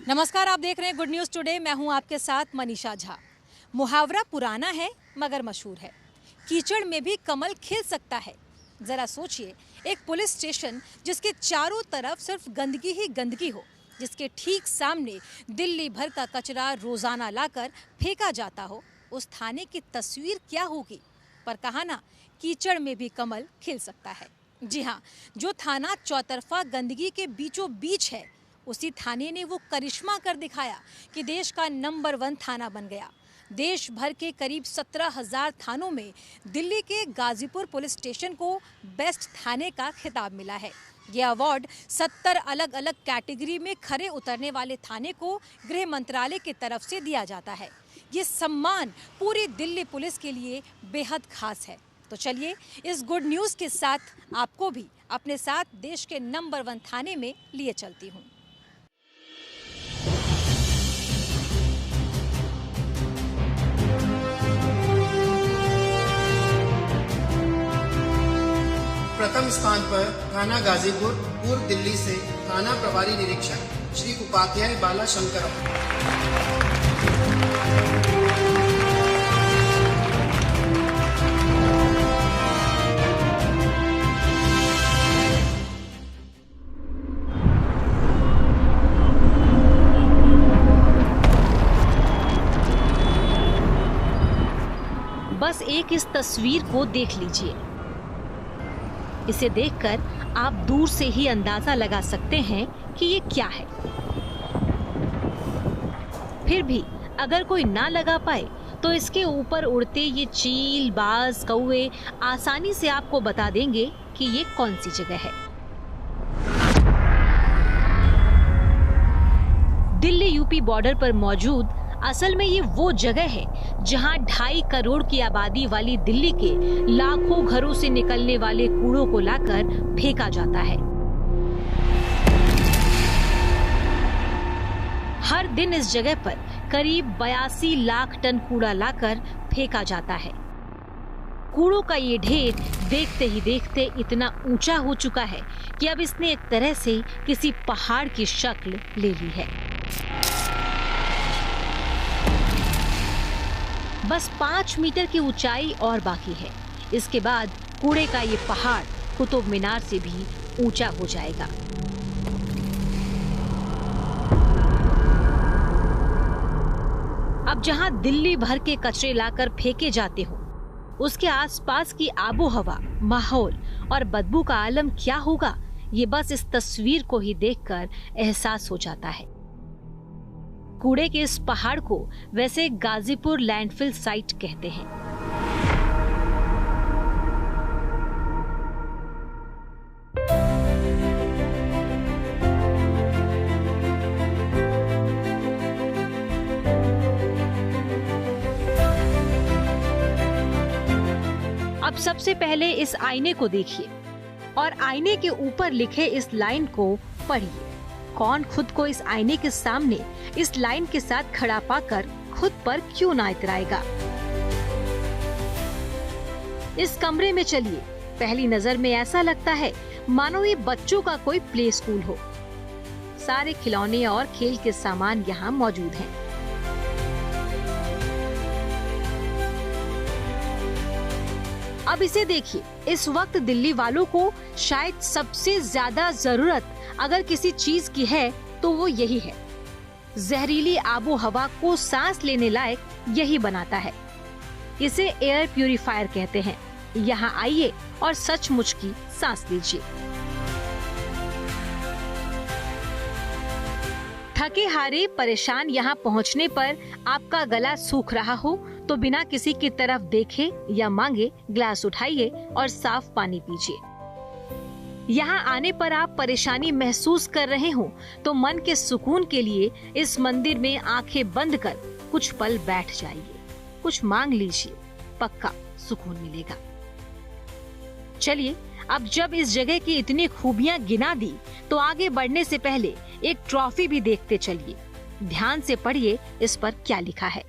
नमस्कार, आप देख रहे हैं गुड न्यूज़ टुडे। मैं हूं आपके साथ मनीषा झा। मुहावरा पुराना है मगर मशहूर है, कीचड़ में भी कमल खिल सकता है। जरा सोचिए, एक पुलिस स्टेशन जिसके चारों तरफ सिर्फ गंदगी ही गंदगी हो, जिसके ठीक सामने दिल्ली भर का कचरा रोजाना लाकर फेंका जाता हो, उस थाने की तस्वीर क्या होगी। पर कहा ना, कीचड़ में भी कमल खिल सकता है। जी हाँ, जो थाना चौतरफा गंदगी के बीचों बीच है, उसी थाने ने वो करिश्मा कर दिखाया कि देश का नंबर 1 थाना बन गया। देश भर के करीब 17,000 थानों में दिल्ली के गाजीपुर पुलिस स्टेशन को बेस्ट थाने का खिताब मिला है। ये अवार्ड 70 अलग अलग कैटेगरी में खरे उतरने वाले थाने को गृह मंत्रालय की तरफ से दिया जाता है। ये सम्मान पूरी दिल्ली पुलिस के लिए बेहद खास है। तो चलिए, इस गुड न्यूज़ के साथ आपको भी अपने साथ देश के नंबर 1 थाने में लिए चलती हूँ। प्रथम स्थान पर थाना गाजीपुर पूर्व दिल्ली से थाना प्रभारी निरीक्षक श्री उपाध्याय बाला शंकर। बस एक इस तस्वीर को देख लीजिए। इसे देखकर आप दूर से ही अंदाजा लगा सकते हैं कि ये क्या है। फिर भी अगर कोई ना लगा पाए तो इसके ऊपर उड़ते ये चील, बाज, कौवे आसानी से आपको बता देंगे कि ये कौन सी जगह है। दिल्ली यूपी बॉर्डर पर मौजूद असल में ये वो जगह है जहां 2.5 करोड़ की आबादी वाली दिल्ली के लाखों घरों से निकलने वाले कूड़ों को लाकर फेंका जाता है। हर दिन इस जगह पर करीब 82 लाख टन कूड़ा लाकर फेंका जाता है। कूड़ों का ये ढेर देखते ही देखते इतना ऊंचा हो चुका है कि अब इसने एक तरह से किसी पहाड़ की शक्ल ले ली है। बस 5 मीटर की ऊंचाई और बाकी है। इसके बाद कूड़े का ये पहाड़ कुतुब मीनार से भी ऊंचा हो जाएगा। अब जहां दिल्ली भर के कचरे लाकर फेंके जाते हो, उसके आसपास की आबो हवा, माहौल और बदबू का आलम क्या होगा, ये बस इस तस्वीर को ही देखकर एहसास हो जाता है। कूड़े के इस पहाड़ को वैसे गाजीपुर लैंडफिल साइट कहते हैं। अब सबसे पहले इस आईने को देखिए और आईने के ऊपर लिखे इस लाइन को पढ़िए। कौन खुद को इस आईने के सामने इस लाइन के साथ खड़ा पाकर खुद पर क्यों ना इतराएगा। इस कमरे में चलिए, पहली नजर में ऐसा लगता है मानो ये बच्चों का कोई प्ले स्कूल हो। सारे खिलौने और खेल के सामान यहाँ मौजूद हैं। अब इसे देखिए, इस वक्त दिल्ली वालों को शायद सबसे ज्यादा जरूरत अगर किसी चीज की है तो वो यही है। जहरीली आबो हवा को सांस लेने लायक यही बनाता है। इसे एयर प्यूरिफायर कहते हैं। यहाँ आइए और सचमुच की सांस लीजिए। थके हारे परेशान यहाँ पहुँचने पर आपका गला सूख रहा हो तो बिना किसी की तरफ देखे या मांगे ग्लास उठाइए और साफ पानी पीजिए। यहाँ आने पर आप परेशानी महसूस कर रहे हो तो मन के सुकून के लिए इस मंदिर में आंखें बंद कर कुछ पल बैठ जाइए, कुछ मांग लीजिए, पक्का सुकून मिलेगा। चलिए, अब जब इस जगह की इतनी खूबियां गिना दी तो आगे बढ़ने से पहले एक ट्रॉफी भी देखते चलिए। ध्यान से पढ़िए इस पर क्या लिखा है।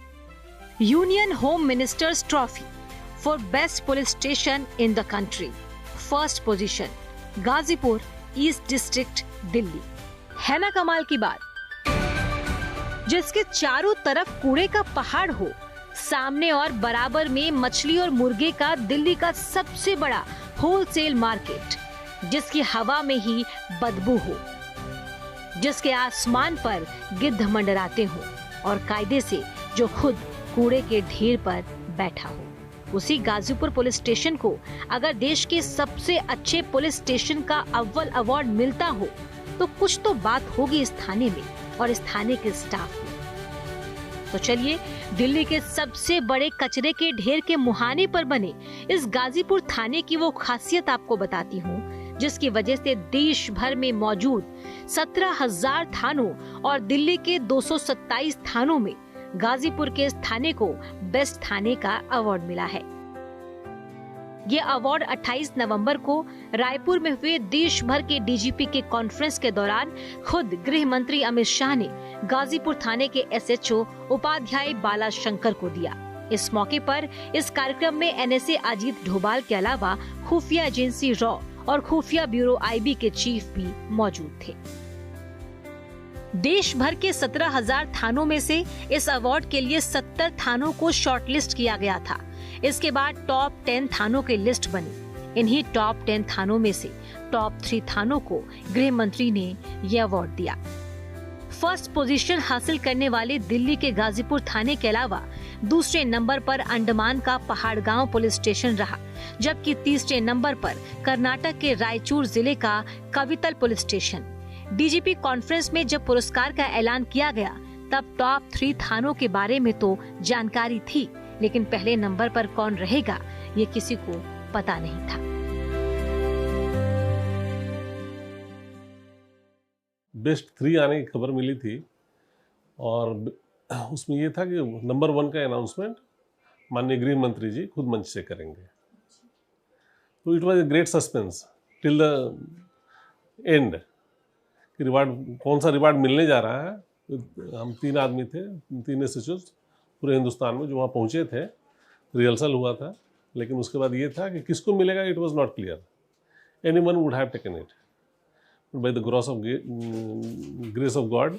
Union home ministers trophy for best police station in the country, first position, Ghazipur east district, Delhi. है ना कमाल की बात। जिसके चारों तरफ कूड़े का पहाड़ हो, सामने और बराबर में मछली और मुर्गे का दिल्ली का सबसे बड़ा होलसेल मार्केट, जिसकी हवा में ही बदबू हो, जिसके आसमान पर गिद्ध मंडराते हो और कायदे से जो खुद कूड़े के ढेर पर बैठा हो। उसी गाजीपुर पुलिस स्टेशन को अगर देश के सबसे अच्छे पुलिस स्टेशन का अव्वल अवार्ड मिलता हो तो कुछ तो बात होगी इस थाने में और इस थाने के स्टाफ में। तो चलिए दिल्ली के सबसे बड़े कचरे के ढेर के मुहाने पर बने इस गाजीपुर थाने की वो खासियत आपको बताती हूँ जिसकी वजह से देश भर में मौजूद 17,000 थानों और दिल्ली के 227 थानों में गाजीपुर के इस थाने को बेस्ट थाने का अवार्ड मिला है। ये अवार्ड 28 नवंबर को रायपुर में हुए देश भर के डीजीपी के कॉन्फ्रेंस के दौरान खुद गृह मंत्री अमित शाह ने गाजीपुर थाने के एसएचओ उपाध्याय बाला शंकर को दिया। इस मौके पर इस कार्यक्रम में एनएसए अजीत ढोभाल के अलावा खुफिया एजेंसी रॉ और खुफिया ब्यूरो आईबी के चीफ भी मौजूद थे। देश भर के 17,000 थानों में से इस अवार्ड के लिए 70 थानों को शॉर्टलिस्ट किया गया था। इसके बाद टॉप 10 थानों की लिस्ट बनी। इन्हीं टॉप 10 थानों में से टॉप 3 थानों को गृह मंत्री ने यह अवार्ड दिया। फर्स्ट पोजीशन हासिल करने वाले दिल्ली के गाजीपुर थाने के अलावा दूसरे नंबर पर अंडमान का पहाड़गांव पुलिस स्टेशन रहा, जबकि तीसरे नंबर पर कर्नाटक के रायचूर जिले का कवितल पुलिस स्टेशन। डीजीपी कॉन्फ्रेंस में जब पुरस्कार का ऐलान किया गया तब टॉप 3 थानों के बारे में तो जानकारी थी, लेकिन पहले नंबर पर कौन रहेगा ये किसी को पता नहीं था। बेस्ट 3 आने की खबर मिली थी और उसमें ये था कि नंबर 1 का अनाउंसमेंट माननीय गृह मंत्री जी खुद मंच से करेंगे। तो it was a great suspense till the end कि रिवार्ड कौन सा रिवार्ड मिलने जा रहा है। हम 3 आदमी थे, 3 एसएचओज पूरे हिंदुस्तान में जो वहाँ पहुँचे थे। रिहर्सल हुआ था, लेकिन उसके बाद ये था कि किसको मिलेगा it was not clear. Anyone would have taken it, by the grace of God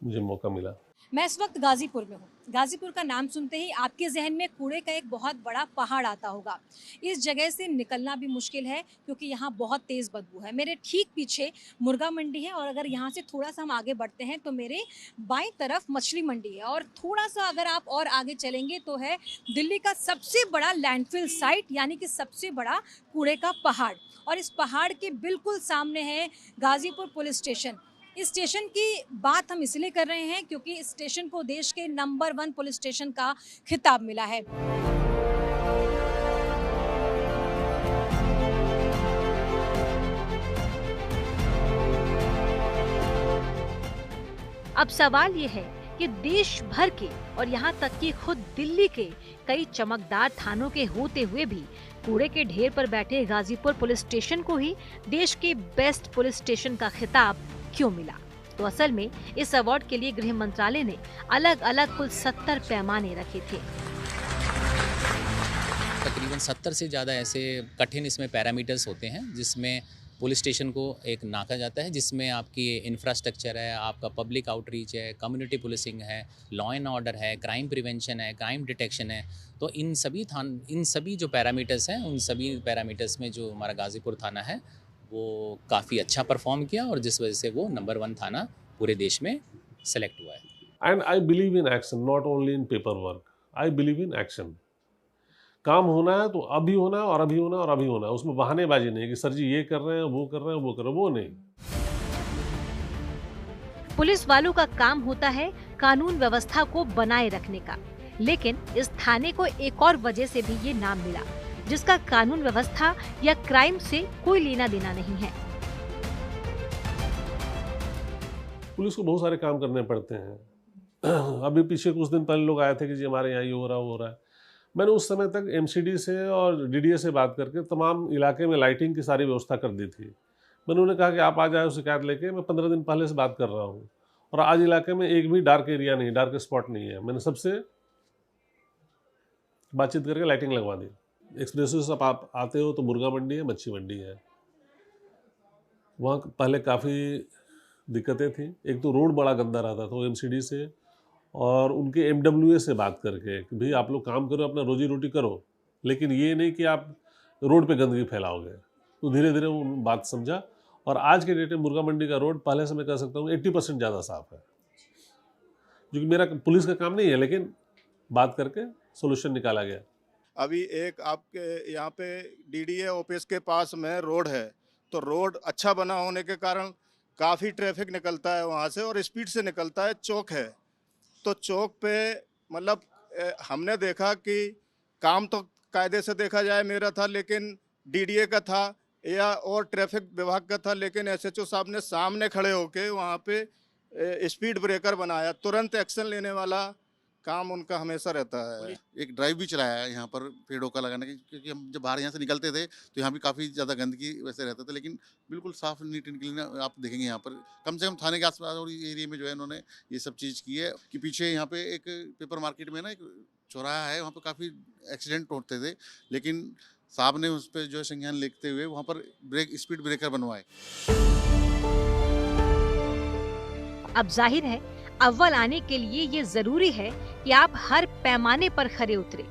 मुझे मौका मिला। मैं इस वक्त गाजीपुर में हूँ। गाजीपुर का नाम सुनते ही आपके जहन में कूड़े का एक बहुत बड़ा पहाड़ आता होगा। इस जगह से निकलना भी मुश्किल है क्योंकि यहाँ बहुत तेज़ बदबू है। मेरे ठीक पीछे मुर्गा मंडी है और अगर यहाँ से थोड़ा सा हम आगे बढ़ते हैं तो मेरे बाईं तरफ मछली मंडी है और थोड़ा सा अगर आप और आगे चलेंगे तो है दिल्ली का सबसे बड़ा लैंडफिल साइट, यानी कि सबसे बड़ा कूड़े का पहाड़। और इस पहाड़ के बिल्कुल सामने है गाजीपुर पुलिस स्टेशन। इस स्टेशन की बात हम इसलिए कर रहे हैं क्योंकि इस स्टेशन को देश के नंबर 1 पुलिस स्टेशन का खिताब मिला है। अब सवाल ये है कि देश भर के और यहाँ तक कि खुद दिल्ली के कई चमकदार थानों के होते हुए भी कूड़े के ढेर पर बैठे गाजीपुर पुलिस स्टेशन को ही देश के बेस्ट पुलिस स्टेशन का खिताब क्यों मिला? तो असल में इस अवार्ड के लिए गृह मंत्रालय ने अलग अलग कुल 70 पैमाने रखे थे। तकरीबन 70 से ज़्यादा ऐसे कठिन इसमें पैरामीटर्स होते हैं जिसमें पुलिस स्टेशन को एक नाका जाता है, जिसमें आपकी इंफ्रास्ट्रक्चर है, आपका पब्लिक आउटरीच है, कम्युनिटी पुलिसिंग है, लॉ एंड ऑर्डर है, क्राइम प्रिवेंशन है, क्राइम डिटेक्शन है। तो इन सभी जो पैरामीटर्स हैं, उन सभी पैरामीटर्स में जो हमारा गाजीपुर थाना है वो काफ़ी अच्छा परफॉर्म किया और जिस वजह से वो नंबर 1 थाना पूरे देश में सेलेक्ट हुआ है। And I believe in action, not only in paper work. I believe in action. काम होना है तो अभी होना है और अभी होना है और अभी होना है। उसमें बहानेबाजी नहीं कि सर जी ये कर रहे हैं, वो कर रहे हैं, वो कर रहे हैं, वो नहीं। पुलिस वालों का काम होता है कानून व्यवस्था को बनाए रखने का, लेकिन इस थाने को एक और वजह से भी ये नाम मिला जिसका कानून व्यवस्था या क्राइम से कोई लेना देना नहीं है। पुलिस को बहुत सारे काम करने पड़ते हैं। अभी पीछे कुछ दिन पहले लोग आए थे कि जी हमारे यहाँ ये हो रहा है, वो हो रहा है। मैंने उस समय तक एमसीडी से और डीडीए से बात करके तमाम इलाके में लाइटिंग की सारी व्यवस्था कर दी थी। मैंने उन्हें कहा कि आप आ जाए शिकायत लेके। मैं 15 दिन पहले से बात कर रहा हूँ और आज इलाके में एक भी डार्क एरिया नहीं, डार्क स्पॉट नहीं है। मैंने सबसे बातचीत करके लाइटिंग लगवा दी। एक्सप्रेसवे से आप आते हो तो मुर्गा मंडी है, मच्छी मंडी है। वहाँ पहले काफ़ी दिक्कतें थी। एक तो रोड बड़ा गंदा रहता था, एमसीडी से और उनके एमडब्ल्यूए से बात करके कि भाई आप लोग काम करो, अपना रोजी रोटी करो, लेकिन ये नहीं कि आप रोड पे गंदगी फैलाओगे। तो धीरे धीरे वो बात समझा और आज के डेट में मुर्गा मंडी का रोड पहले से मैं कह सकता हूँ 80% ज़्यादा साफ है, जो कि मेरा पुलिस का काम नहीं है, लेकिन बात करके सोल्यूशन निकाला गया। अभी एक आपके यहाँ पे डीडीए ऑफिस के पास में रोड है, तो रोड अच्छा बना होने के कारण काफ़ी ट्रैफिक निकलता है वहाँ से और स्पीड से निकलता है। चौक है तो चौक पे मतलब हमने देखा कि काम तो कायदे से देखा जाए मेरा था, लेकिन डीडीए का था या और ट्रैफिक विभाग का था, लेकिन एसएचओ साहब ने सामने खड़े होके वहाँ पे स्पीड ब्रेकर बनाया। तुरंत एक्शन लेने वाला काम उनका हमेशा रहता है। एक ड्राइव भी चलाया है यहाँ पर पेड़ों का लगाने की, क्योंकि हम जब बाहर यहाँ से निकलते थे तो यहाँ भी काफ़ी ज़्यादा गंदगी वैसे रहता था, लेकिन बिल्कुल साफ नीट एंड क्लीन आप देखेंगे यहाँ पर। कम से कम थाने के आसपास और एरिया में जो है इन्होंने ये सब चीज़ की है कि पीछे यहाँ पे एक पेपर मार्केट में ना एक चौराहा है, वहाँ पर काफ़ी एक्सीडेंट होते थे, लेकिन साहब ने उस पर जो है संज्ञान लेते हुए वहाँ पर स्पीड ब्रेकर बनवाए। अब जाहिर है अव्वल आने के लिए ये जरूरी है कि आप हर पैमाने पर खरे उतरे।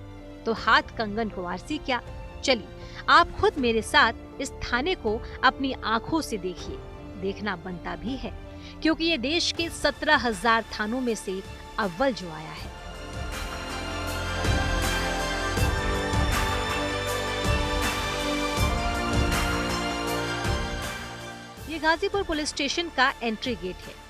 तो हाथ कंगन को आरसी क्या, चलिए आप खुद मेरे साथ इस थाने को अपनी आंखों से देखिए। देखना बनता भी है, क्योंकि ये देश के 17,000 थानों में से अव्वल जो आया है। ये गाजीपुर पुलिस स्टेशन का एंट्री गेट है।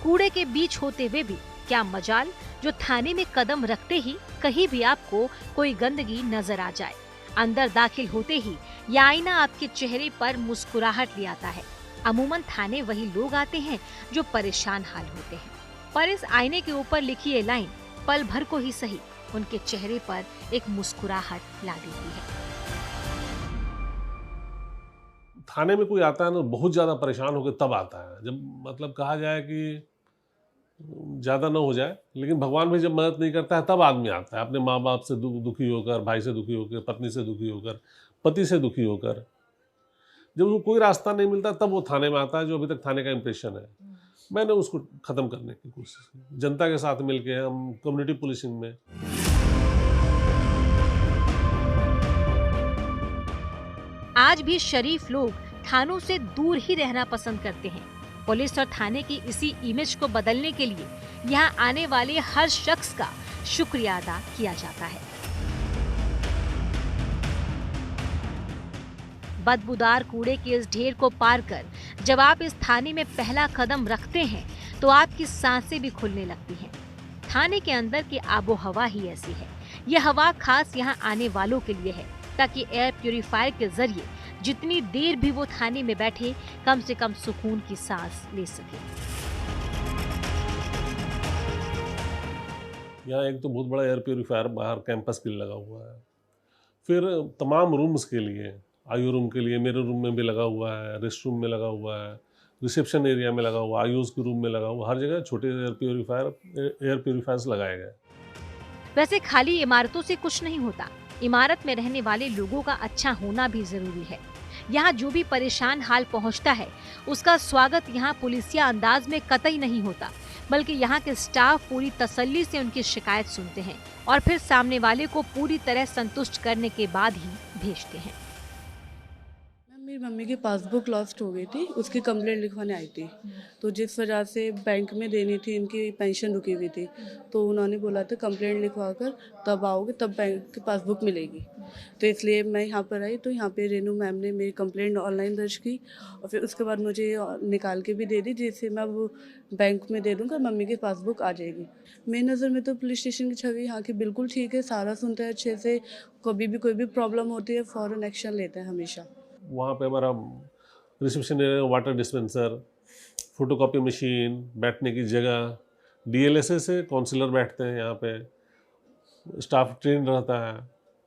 कूड़े के बीच होते हुए भी क्या मजाल जो थाने में कदम रखते ही कहीं भी आपको कोई गंदगी नजर आ जाए। अंदर दाखिल होते ही यह आईना आपके चेहरे पर मुस्कुराहट ले आता है। अमूमन थाने वही लोग आते हैं जो परेशान हाल होते हैं, पर इस आईने के ऊपर लिखी ये लाइन पल भर को ही सही उनके चेहरे पर एक मुस्कुराहट ला देती है। थाने में कोई आता है ना, बहुत ज़्यादा परेशान होकर तब आता है, जब मतलब कहा जाए कि ज़्यादा ना हो जाए, लेकिन भगवान भी जब मदद नहीं करता है तब आदमी आता है, अपने माँ बाप से दुखी होकर, भाई से दुखी होकर, पत्नी से दुखी होकर, पति से दुखी होकर। जब उसको कोई रास्ता नहीं मिलता तब वो थाने में आता है, जो अभी तक थाने का इम्प्रेशन है। मैंने उसको ख़त्म करने की कोशिश की, जनता के साथ मिलके हम कम्युनिटी पुलिसिंग में। आज भी शरीफ लोग थानों से दूर ही रहना पसंद करते हैं। पुलिस और थाने की इसी इमेज को बदलने के लिए यहाँ आने वाले हर शख्स का शुक्रिया अदा किया जाता है। बदबूदार कूड़े के इस ढेर को पार कर जब आप इस थाने में पहला कदम रखते हैं तो आपकी सांसें भी खुलने लगती हैं। थाने के अंदर की आबो हवा ही ऐसी है। यह हवा खास यहाँ आने वालों के लिए है, ताकि एयर प्यूरिफायर के जरिए जितनी देर भी वो थाने में बैठे कम से कम सुकून की सांस ले सके। यहाँ एक तो बहुत बड़ा एयर प्यूरिफायर बाहर कैंपस के लिए लगा हुआ है, फिर तमाम रूम्स के लिए, आयु रूम के लिए मेरे रूम में भी लगा हुआ है, रेस्ट रूम में लगा हुआ है, रिसेप्शन एरिया में लगा हुआ, आयुष के रूम में लगा हुआ, हर जगह छोटे एयर प्यूरिफायर्स लगाए गए। वैसे खाली इमारतों से कुछ नहीं होता, इमारत में रहने वाले लोगों का अच्छा होना भी जरूरी है। यहाँ जो भी परेशान हाल पहुँचता है उसका स्वागत यहाँ पुलिसिया अंदाज में कतई नहीं होता, बल्कि यहाँ के स्टाफ पूरी तसल्ली से उनकी शिकायत सुनते हैं और फिर सामने वाले को पूरी तरह संतुष्ट करने के बाद ही भेजते हैं। मेरी मम्मी की पासबुक लॉस्ट हो गई थी, उसकी कंप्लेंट लिखवाने आई थी, तो जिस वजह से बैंक में देनी थी, इनकी पेंशन रुकी हुई थी, तो उन्होंने बोला था कंप्लेंट लिखवा कर तब आओगे तब बैंक की पासबुक मिलेगी। तो इसलिए मैं यहाँ पर आई, तो यहाँ पे रेनू मैम ने मेरी कंप्लेंट ऑनलाइन दर्ज की और फिर उसके बाद मुझे निकाल के भी दे दी, जिससे मैं वो बैंक में दे दूँगा, मम्मी की पासबुक आ जाएगी। मेरी नज़र में तो पुलिस स्टेशन की छवि यहाँ की बिल्कुल ठीक है, सारा सुनता है अच्छे से, कभी भी कोई भी प्रॉब्लम होती है फ़ौरन एक्शन लेता है हमेशा। वहाँ पे हमारा reception area, water dispenser, photocopy machine, बैठने की जगह, डीएलएसए से काउंसलर बैठते हैं यहाँ पे, स्टाफ ट्रेन रहता है,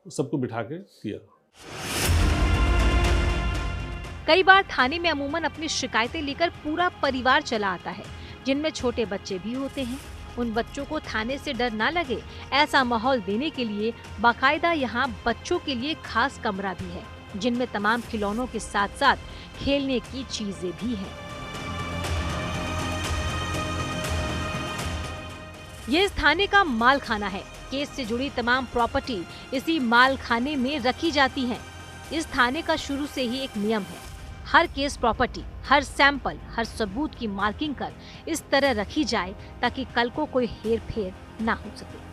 सबको बिठा के किया। कई बार थाने में अमूमन अपनी शिकायतें लेकर पूरा परिवार चला आता है, जिनमें छोटे बच्चे भी होते हैं। उन बच्चों को थाने से डर ना लगे, ऐसा माहौल देने के लिए बाकायदा यहाँ बच्चों के लिए खास कमरा भी है, जिनमें तमाम खिलौनों के साथ साथ खेलने की चीजें भी हैं। ये इस थाने का माल खाना है। केस से जुड़ी तमाम प्रॉपर्टी इसी माल खाने में रखी जाती है। इस थाने का शुरू से ही एक नियम है, हर केस प्रॉपर्टी, हर सैंपल, हर सबूत की मार्किंग कर इस तरह रखी जाए ताकि कल को कोई हेर फेर ना हो सके।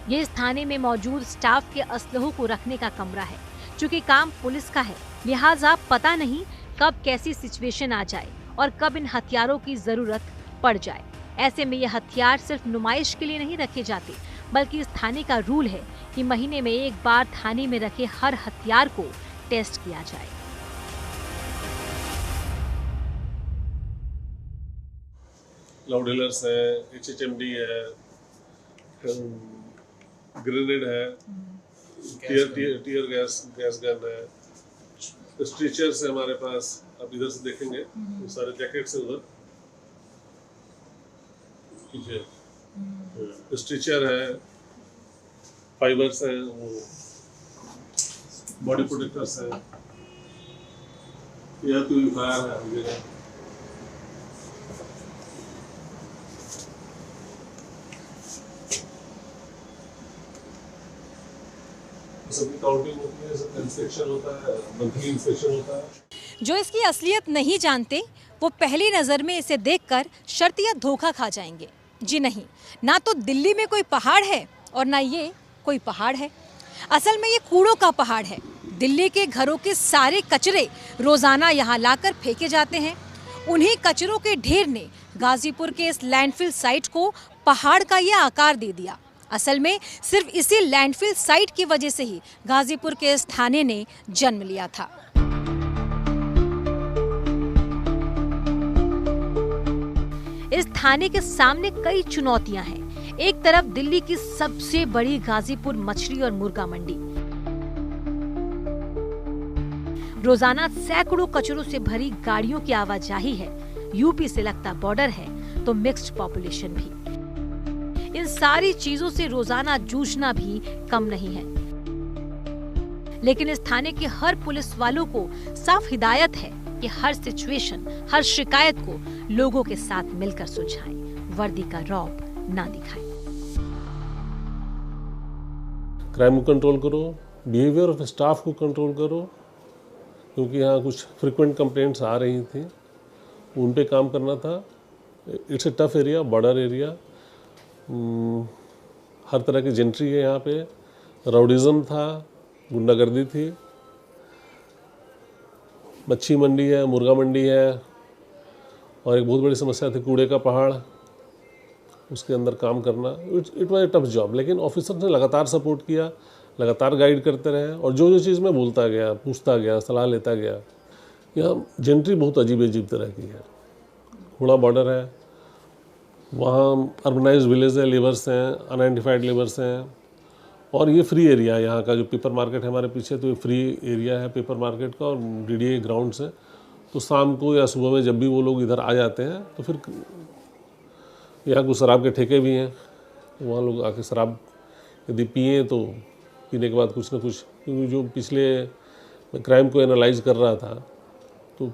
ये इस थाने में मौजूद स्टाफ के असलहों को रखने का कमरा है। चूंकि काम पुलिस का है, लिहाजा पता नहीं कब कैसी सिचुएशन आ जाए और कब इन हथियारों की जरूरत पड़ जाए। ऐसे में ये हथियार सिर्फ नुमाइश के लिए नहीं रखे जाते, बल्कि इस थाने का रूल है कि महीने में एक बार थाने में रखे हर हथियार को टेस्ट किया जाए। लाउडलर्स है, HHMD है, ग्रेनेड है, टीयर गैस गन है, स्ट्रेचर्स है हमारे पास। आप इधर से देखेंगे वो सारे जैकेट्स है उधर पीछे। स्ट्रेचर है, फाइबर्स है, वो बॉडी प्रोटेक्टर्स है, एयर प्यूरिफायर है वगैरह। सबकी काउंटिंग होती है, सबका इंस्पेक्शन होता है, मंथली इंस्पेक्शन होता है। जो इसकी असलियत नहीं जानते वो पहली नज़र में इसे देखकर शर्तिया धोखा खा जाएंगे। जी नहीं, ना तो दिल्ली में कोई पहाड़ है और ना ये कोई पहाड़ है। असल में ये कूड़ों का पहाड़ है। दिल्ली के घरों के सारे कचरे रोजाना यहाँ लाकर फेंके जाते हैं। उन्हीं कचरों के ढेर ने गाजीपुर के इस लैंडफिल साइट को पहाड़ का ये आकार दे दिया। असल में सिर्फ इसी लैंडफिल साइट की वजह से ही गाजीपुर के इस थाने ने जन्म लिया था। इस थाने के सामने कई चुनौतियां हैं। एक तरफ दिल्ली की सबसे बड़ी गाजीपुर मछली और मुर्गा मंडी, रोजाना सैकड़ों कचरों से भरी गाड़ियों की आवाजाही है। यूपी से लगता बॉर्डर है तो मिक्स्ड पॉपुलेशन भी। इन सारी चीजों से रोजाना जूझना भी कम नहीं है। लेकिन इस थाने के हर पुलिस वालों को साफ हिदायत है कि हर सिचुएशन, हर शिकायत को लोगों के साथ मिलकर सुलझाएं, वर्दी का रौब ना दिखाएं। क्राइम को कंट्रोल करो, बिहेवियर ऑफ स्टाफ को कंट्रोल करो, क्योंकि यहाँ कुछ फ्रिक्वेंट कंप्लेंट्स आ रही थी, उन पे काम करना था। It's a tough area, border area, हर तरह की जेंट्री है यहाँ पे, राउडिज्म था, गुंडागर्दी थी, मच्छी मंडी है, मुर्गा मंडी है, और एक बहुत बड़ी समस्या थी कूड़े का पहाड़, उसके अंदर काम करना। It was a tough job. लेकिन ऑफिसर ने लगातार सपोर्ट किया, लगातार गाइड करते रहे, और जो चीज़ मैं बोलता गया, पूछता गया, सलाह लेता गया। यहाँ जेंट्री बहुत अजीब तरह की है। हुड़ा बॉर्डर है, वहाँ अर्बनाइज्ड विलेज है, लेबर्स हैं, अनआइडेंटिफाइड लेबर्स हैं, और ये फ्री एरिया है। यहाँ का जो पेपर मार्केट है हमारे पीछे, तो ये फ्री एरिया है पेपर मार्केट का, और DDA ग्राउंड्स है। तो शाम को या सुबह में जब भी वो लोग इधर आ जाते हैं तो फिर यहाँ कुछ शराब के ठेके भी हैं, तो वहाँ लोग आके शराब यदि पिए तो पीने के बाद कुछ ना कुछ, क्योंकि जो पिछले मैं क्राइम को एनालाइज कर रहा था तो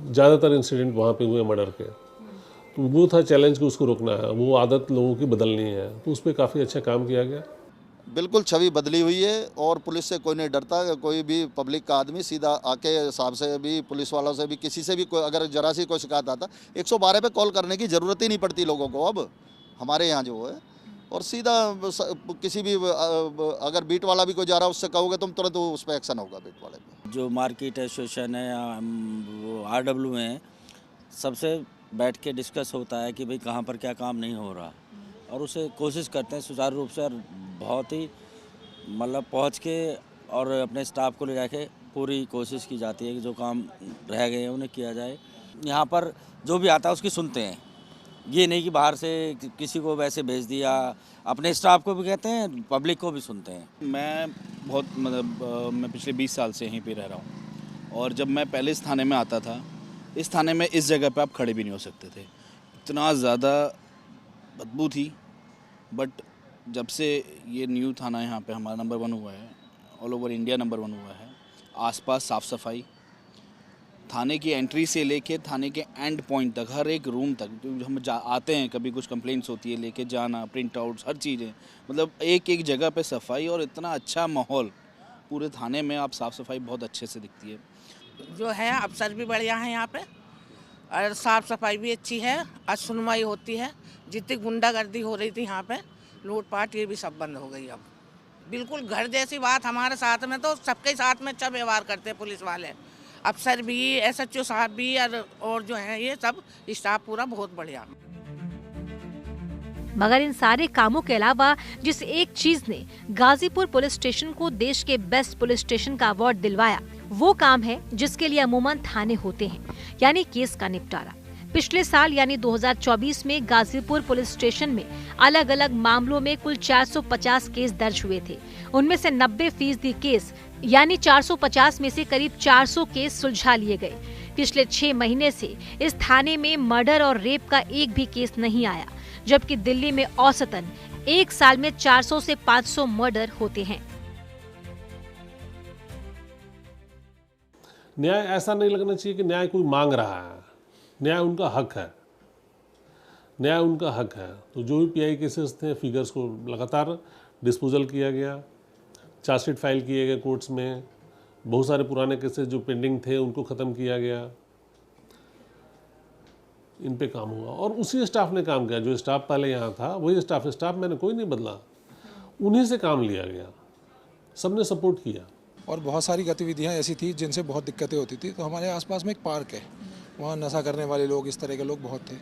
ज़्यादातर इंसिडेंट वहाँ पे हुए मर्डर के, तो वो था चैलेंज कि उसको रोकना है, वो आदत लोगों की बदलनी है। तो उस पर काफ़ी अच्छा काम किया गया। बिल्कुल छवि बदली हुई है और पुलिस से कोई नहीं डरता। कोई भी पब्लिक का आदमी सीधा आके साहब से भी, पुलिस वालों से भी, किसी से भी कोई अगर जरा सी कोई शिकायत आता, 112 पे कॉल करने की ज़रूरत ही नहीं पड़ती लोगों को अब हमारे यहाँ जो है। और सीधा किसी भी अगर बीट वाला भी कोई जा रहा है उससे कहोगे तुम, तुरंत उस पर एक्शन होगा बीट वाले पे। जो मार्केट एसोसिएशन है या वो RW है, सबसे बैठ के डिस्कस होता है कि भाई कहाँ पर क्या काम नहीं हो रहा, और उसे कोशिश करते हैं सुचारू रूप से, और बहुत ही मतलब पहुँच के और अपने स्टाफ को ले जाके पूरी कोशिश की जाती है कि जो काम रह गए हैं उन्हें किया जाए। यहाँ पर जो भी आता है उसकी सुनते हैं, ये नहीं कि बाहर से किसी को वैसे भेज दिया। अपने स्टाफ को भी कहते हैं, पब्लिक को भी सुनते हैं। मैं बहुत मतलब मैं पिछले 20 साल से यहीं पे रह रहा हूँ, और जब मैं पहले इस थाने में आता था, इस थाने में इस जगह पे आप खड़े भी नहीं हो सकते थे, इतना ज़्यादा बदबू थी। बट जब से ये न्यू थाना यहाँ पे हमारा नंबर 1 हुआ है, ऑल ओवर इंडिया नंबर 1 हुआ है, आसपास साफ़ सफाई, थाने की एंट्री से लेके थाने के एंड पॉइंट तक, हर एक रूम तक जो हम आते हैं, कभी कुछ कंप्लेंट्स होती है, लेके जाना, प्रिंट आउट्स, हर चीज़ें, मतलब एक एक जगह पे सफाई और इतना अच्छा माहौल पूरे थाने में। आप साफ़ सफाई बहुत अच्छे से दिखती है। जो है अफसर भी बढ़िया है यहाँ पे और साफ़ सफाई भी अच्छी है और सुनवाई होती है। जितनी गुंडागर्दी हो रही थी यहाँ पे, लूटपाट, ये भी सब बंद हो गई अब। बिल्कुल घर जैसी बात हमारे साथ में, तो सबके साथ में अच्छा व्यवहार करते हैं पुलिस वाले, अफसर भी, SHO साहब भी और जो है ये सब स्टाफ पूरा बहुत बढ़िया। मगर इन सारे कामों के अलावा जिस एक चीज ने गाजीपुर पुलिस स्टेशन को देश के बेस्ट पुलिस स्टेशन का अवार्ड दिलवाया, वो काम है जिसके लिए अमूमन थाने होते हैं, यानी केस का निपटारा। पिछले साल यानी 2024 में गाजीपुर पुलिस स्टेशन में अलग अलग मामलों में कुल 450 केस दर्ज हुए थे। उनमें से 90% केस यानी 450 में से करीब 400 केस सुलझा लिए गए। पिछले 6 महीने से इस थाने में मर्डर और रेप का एक भी केस नहीं आया, जबकि दिल्ली में औसतन एक साल में 400 से 500 मर्डर होते हैं। न्याय ऐसा नहीं लगना चाहिए कि न्याय कोई मांग रहा है, न्याय उनका हक है, न्याय उनका हक है। तो जो भी PI केसेस थे, फिगर्स को लगातार डिस्पोजल किया गया, चार्जशीट फाइल किए गए कोर्ट्स में, बहुत सारे पुराने केसेस जो पेंडिंग थे उनको ख़त्म किया गया, इन पे काम हुआ। और उसी स्टाफ ने काम किया, जो स्टाफ पहले यहाँ था वही स्टाफ मैंने कोई नहीं बदला, उन्हीं से काम लिया गया, सबने सपोर्ट किया। और बहुत सारी गतिविधियाँ ऐसी थी जिनसे बहुत दिक्कतें होती थी। तो हमारे आसपास में एक पार्क है, वहाँ नशा करने वाले लोग, इस तरह के लोग बहुत थे।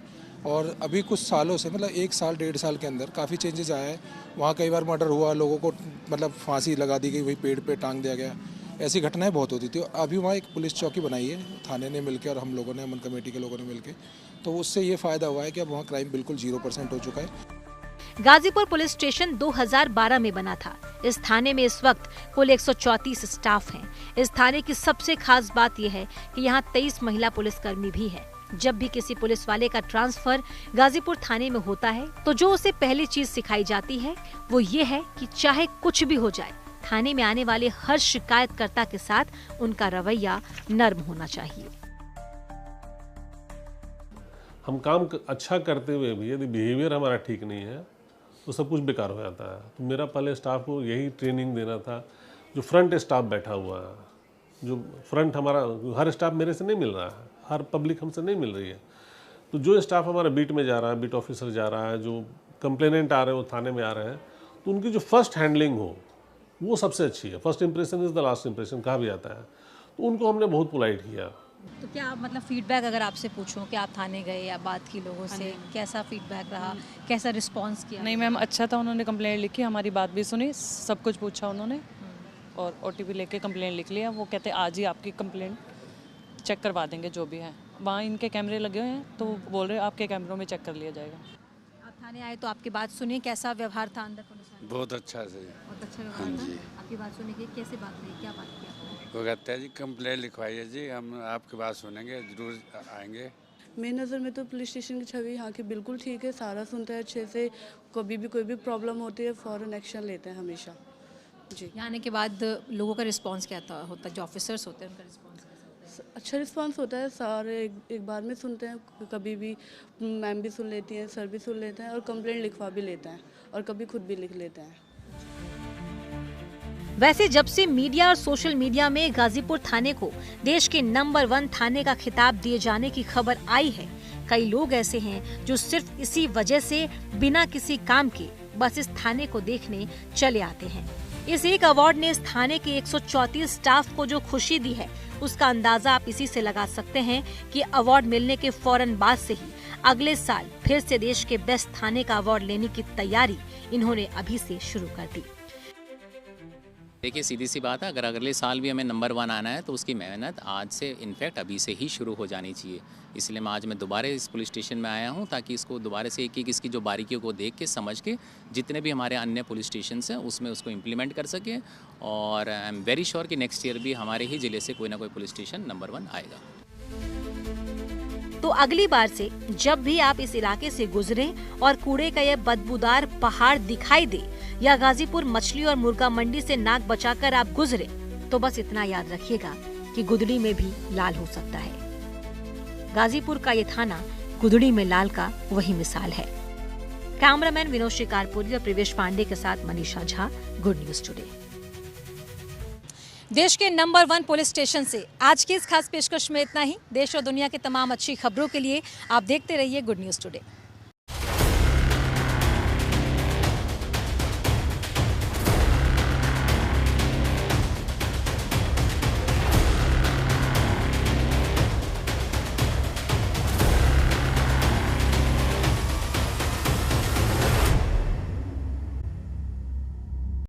और अभी कुछ सालों से, मतलब 1 साल 1.5 साल के अंदर काफ़ी चेंजेस आया है। वहाँ कई बार मर्डर हुआ, लोगों को मतलब फांसी लगा दी गई, वही पेड़ पे टांग दिया गया, ऐसी घटनाएं बहुत होती थी। अभी वहाँ एक पुलिस चौकी बनाई है थाने ने मिलकर और हम लोगों ने, अमन कमेटी के लोगों ने मिलकर, तो उससे ये फ़ायदा हुआ है कि अब वहाँ क्राइम बिल्कुल 0% हो चुका है। गाजीपुर पुलिस स्टेशन 2012 में बना था। इस थाने में इस वक्त कुल 134 स्टाफ हैं। इस थाने की सबसे खास बात यह है कि यहाँ 23 महिला पुलिसकर्मी भी है। जब भी किसी पुलिस वाले का ट्रांसफर गाजीपुर थाने में होता है तो जो उसे पहली चीज सिखाई जाती है वो ये है कि चाहे कुछ भी हो जाए, थाने में आने वाले हर शिकायतकर्ता के साथ उनका रवैया नर्म होना चाहिए। हम काम अच्छा करते हुए भी यदि बिहेवियर हमारा ठीक नहीं है तो सब कुछ बेकार हो जाता है। तो मेरा पहले स्टाफ को यही ट्रेनिंग देना था। जो फ्रंट स्टाफ बैठा हुआ है, जो फ्रंट हमारा, हर स्टाफ मेरे से नहीं मिल रहा है, हर पब्लिक हमसे नहीं मिल रही है। तो जो स्टाफ हमारा बीट में जा रहा है, बीट ऑफिसर जा रहा है, जो कंप्लेनेंट आ रहे हैं वो थाने में आ रहे हैं, तो उनकी जो फर्स्ट हैंडलिंग हो वो सबसे अच्छी है। First impression is the last impression कहा भी जाता है। तो उनको हमने बहुत पोलाइट किया। तो क्या आप मतलब फीडबैक अगर आपसे पूछूं कि आप थाने गए या बात की लोगों से, कैसा फीडबैक रहा, कैसा रिस्पांस किया? नहीं मैम, अच्छा था। उन्होंने कंप्लेंट लिखी, हमारी बात भी सुनी, सब कुछ पूछा उन्होंने और OTP लेके कंप्लेंट लिख लिया। वो कहते आज ही आपकी कंप्लेंट चेक करवा देंगे जो भी है। वहाँ इनके कैमरे लगे हुए हैं तो बोल रहे आपके कैमरों में चेक कर लिया जाएगा। आप थाने आए तो आपकी बात सुनी, कैसा व्यवहार था अंदर पुलिस वाले? बहुत अच्छा से, बहुत अच्छा व्यवहार था। आपकी बात सुनी, कैसे बात हुई, क्या बात किया? वो कहते हैं जी कंप्लेंट लिखवाइए जी, हम आपकी बात सुनेंगे, जरूर आएंगे। मेरी नज़र में तो पुलिस स्टेशन की छवि यहाँ की बिल्कुल ठीक है, सारा सुनते हैं अच्छे से, कभी भी कोई भी प्रॉब्लम होती है फ़ौरन एक्शन लेते हैं हमेशा जी। यहाँ आने के बाद लोगों का रिस्पांस क्या होता है? जो ऑफिसर्स होते हैं उनका रिस्पांस अच्छा रिस्पांस होता है, सारे एक बार में सुनते हैं, कभी भी मैम भी सुन लेती हैं, सर भी सुन लेते हैं और कंप्लेंट लिखवा भी लेते हैं और कभी खुद भी लिख लेते हैं। वैसे जब से मीडिया और सोशल मीडिया में गाजीपुर थाने को देश के नंबर 1 थाने का खिताब दिए जाने की खबर आई है, कई लोग ऐसे हैं जो सिर्फ इसी वजह से बिना किसी काम के बस इस थाने को देखने चले आते हैं। इस एक अवार्ड ने इस थाने के 134 स्टाफ को जो खुशी दी है उसका अंदाजा आप इसी से लगा सकते हैं कि अवार्ड मिलने के फौरन बाद से ही अगले साल फिर से देश के बेस्ट थाने का अवार्ड लेने की तैयारी इन्होंने अभी से शुरू कर दी। देखिए सीधी सी बात है, अगर अगले साल भी हमें नंबर 1 आना है तो उसकी मेहनत आज से, इनफैक्ट अभी से ही शुरू हो जानी चाहिए। इसलिए मैं आज दोबारा इस पुलिस स्टेशन में आया हूं ताकि इसको दोबारा से एक इसकी जो बारीकियों को देख के समझ के जितने भी हमारे अन्य पुलिस स्टेशन हैं उसमें उसको इम्प्लीमेंट कर सके। और आई एम वेरी श्योर कि नेक्स्ट ईयर भी हमारे ही ज़िले से कोई ना कोई पुलिस स्टेशन नंबर 1 आएगा। तो अगली बार से जब भी आप इस इलाके से गुजरे और कूड़े का यह बदबूदार पहाड़ दिखाई दे या गाजीपुर मछली और मुर्गा मंडी से नाक बचाकर आप गुजरे, तो बस इतना याद रखिएगा कि गुदड़ी में भी लाल हो सकता है। गाजीपुर का ये थाना गुदड़ी में लाल का वही मिसाल है। कैमरामैन विनोद शिकारपुरी और प्रवेश पांडे के साथ Manisha Jha, good news today. देश के नंबर 1 पुलिस स्टेशन से आज की इस खास पेशकश में इतना ही। देश और दुनिया की तमाम अच्छी खबरों के लिए आप देखते रहिए गुड न्यूज टुडे।